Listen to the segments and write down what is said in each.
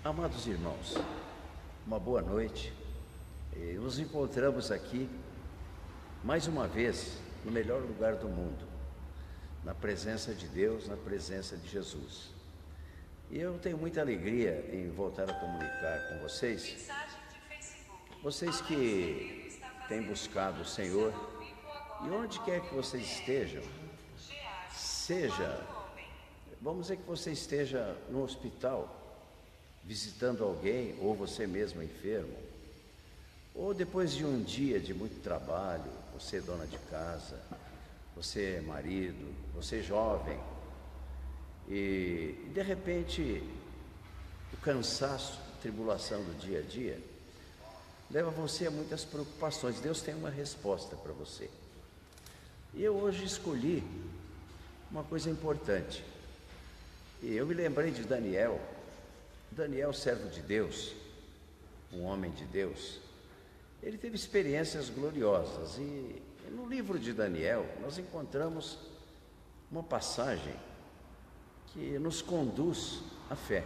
Amados irmãos, uma boa noite. Nos encontramos aqui mais uma vez no melhor lugar do mundo, na presença de Deus, na presença de Jesus. E eu tenho muita alegria em voltar a comunicar com vocês, vocês que têm buscado o Senhor, e onde quer que vocês estejam, vamos dizer que você esteja no hospital, visitando alguém, ou você mesmo enfermo, ou depois de um dia de muito trabalho, você é dona de casa, você é marido, você é jovem, e de repente o cansaço, a tribulação do dia a dia, leva você a muitas preocupações. Deus tem uma resposta para você. E eu hoje escolhi uma coisa importante. E eu me lembrei de Daniel, servo de Deus, um homem de Deus. Ele teve experiências gloriosas e no livro de Daniel nós encontramos uma passagem que nos conduz à fé.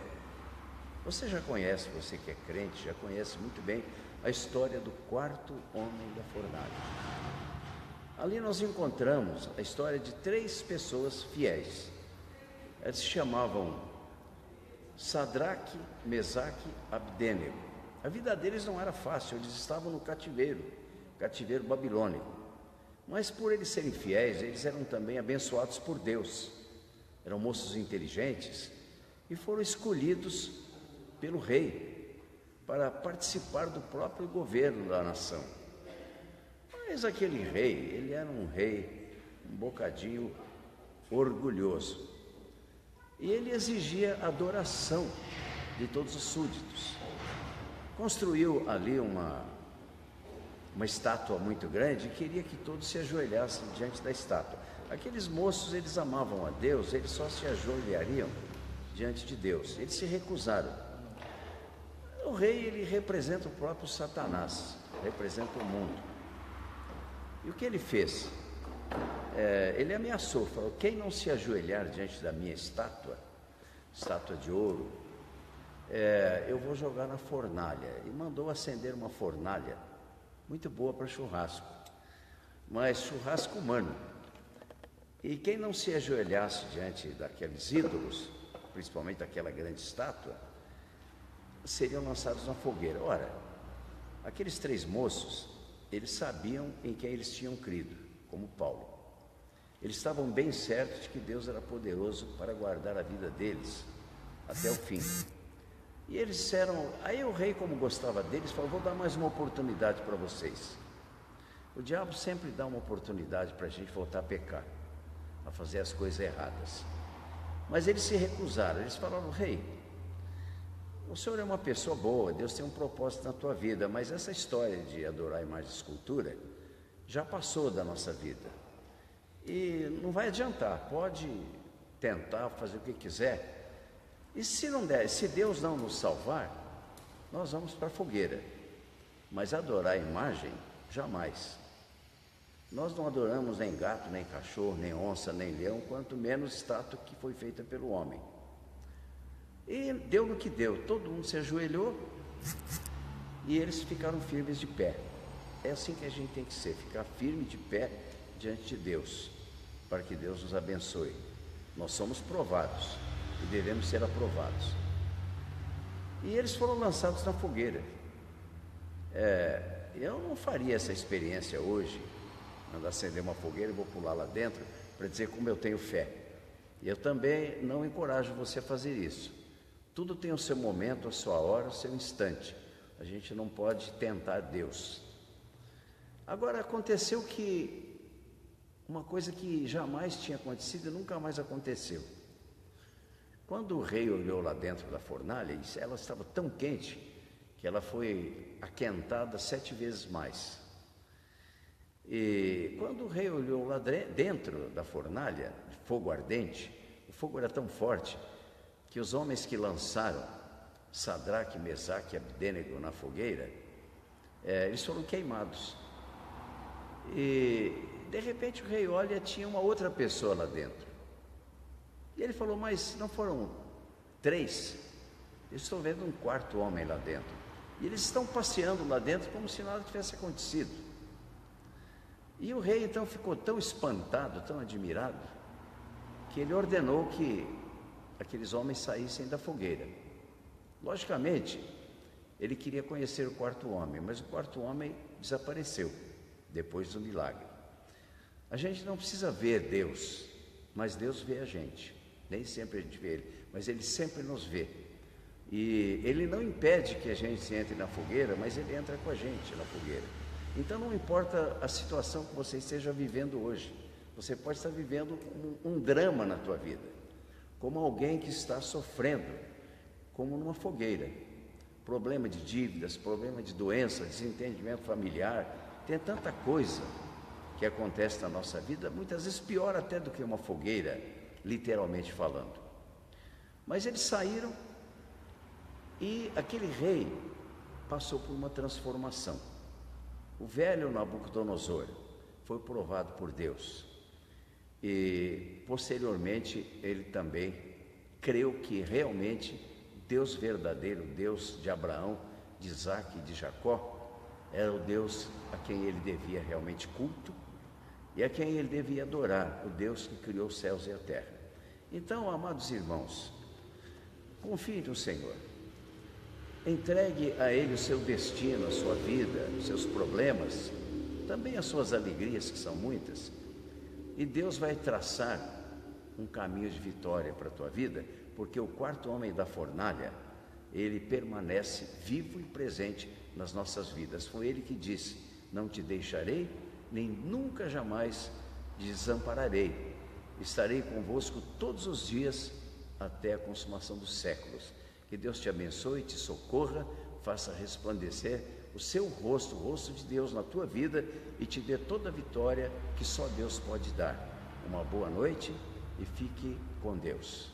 Você já conhece, você que é crente, já conhece muito bem a história do quarto homem da fornalha. Ali nós encontramos a história de 3 pessoas fiéis. Eles se chamavam Sadraque, Mesaque, Abdênego. A vida deles não era fácil, eles estavam no cativeiro babilônico. Mas por eles serem fiéis, eles eram também abençoados por Deus. Eram moços inteligentes e foram escolhidos pelo rei para participar do próprio governo da nação. Mas aquele rei, ele era um rei um bocadinho orgulhoso. E ele exigia adoração de todos os súditos. Construiu ali uma estátua muito grande e queria que todos se ajoelhassem diante da estátua. Aqueles moços, eles amavam a Deus, eles só se ajoelhariam diante de Deus. Eles se recusaram. O rei, ele representa o próprio Satanás, representa o mundo. E o que ele fez? Ele ameaçou, falou: quem não se ajoelhar diante da minha estátua de ouro, eu vou jogar na fornalha. E mandou acender uma fornalha muito boa para churrasco, mas churrasco humano. E quem não se ajoelhasse diante daqueles ídolos, principalmente daquela grande estátua, seriam lançados na fogueira. Ora, aqueles 3 moços, eles sabiam em quem eles tinham crido, como Paulo. Eles estavam bem certos de que Deus era poderoso para guardar a vida deles até o fim. E eles disseram, aí o rei, como gostava deles, falou: vou dar mais uma oportunidade para vocês. O diabo sempre dá uma oportunidade para a gente voltar a pecar, a fazer as coisas erradas. Mas eles se recusaram, eles falaram: rei, o senhor é uma pessoa boa, Deus tem um propósito na tua vida, mas essa história de adorar a imagem de escultura já passou da nossa vida. E não vai adiantar, pode tentar fazer o que quiser. E se não der, se Deus não nos salvar, nós vamos para a fogueira. Mas adorar a imagem, jamais. Nós não adoramos nem gato, nem cachorro, nem onça, nem leão, quanto menos estátua que foi feita pelo homem. E deu no que deu, todo mundo se ajoelhou e eles ficaram firmes de pé. É assim que a gente tem que ser, ficar firme de pé diante de Deus, para que Deus nos abençoe. Nós somos provados e devemos ser aprovados. E eles foram lançados na fogueira. Eu não faria essa experiência hoje, mandar acender uma fogueira e vou pular lá dentro para dizer como eu tenho fé. E eu também não encorajo você a fazer isso. Tudo tem o seu momento, a sua hora, o seu instante. A gente não pode tentar Deus. Agora, aconteceu que uma coisa que jamais tinha acontecido e nunca mais aconteceu. Quando o rei olhou lá dentro da fornalha, ela estava tão quente que ela foi aquentada 7 vezes mais. E quando o rei olhou lá dentro da fornalha, fogo ardente, o fogo era tão forte que os homens que lançaram Sadraque, Mesaque e Abdênego na fogueira, eles foram queimados. E de repente o rei olha, tinha uma outra pessoa lá dentro. E ele falou: mas não foram 3? Eu estou vendo um quarto homem lá dentro. E eles estão passeando lá dentro como se nada tivesse acontecido. E o rei então ficou tão espantado, tão admirado, que ele ordenou que aqueles homens saíssem da fogueira. Logicamente, ele queria conhecer o quarto homem, mas o quarto homem desapareceu depois do milagre. A gente não precisa ver Deus, mas Deus vê a gente. Nem sempre a gente vê Ele, mas Ele sempre nos vê. E Ele não impede que a gente entre na fogueira, mas Ele entra com a gente na fogueira. Então não importa a situação que você esteja vivendo hoje, você pode estar vivendo um drama na tua vida, como alguém que está sofrendo, como numa fogueira. Problema de dívidas, problema de doença, desentendimento familiar, tem tanta coisa que acontece na nossa vida, muitas vezes pior até do que uma fogueira, literalmente falando. Mas eles saíram e aquele rei passou por uma transformação. O velho Nabucodonosor foi provado por Deus e posteriormente ele também creu que realmente Deus verdadeiro, Deus de Abraão, de Isaac e de Jacó, era o Deus a quem ele devia realmente culto e a quem ele devia adorar, o Deus que criou os céus e a terra. Então, amados irmãos, confie no Senhor, entregue a Ele o seu destino, a sua vida, os seus problemas, também as suas alegrias, que são muitas, e Deus vai traçar um caminho de vitória para a tua vida, porque o quarto homem da fornalha, ele permanece vivo e presente nas nossas vidas. Foi ele que disse: não te deixarei, nem nunca jamais te desampararei. Estarei convosco todos os dias até a consumação dos séculos. Que Deus te abençoe, te socorra, faça resplandecer o seu rosto, o rosto de Deus na tua vida e te dê toda a vitória que só Deus pode dar. Uma boa noite e fique com Deus.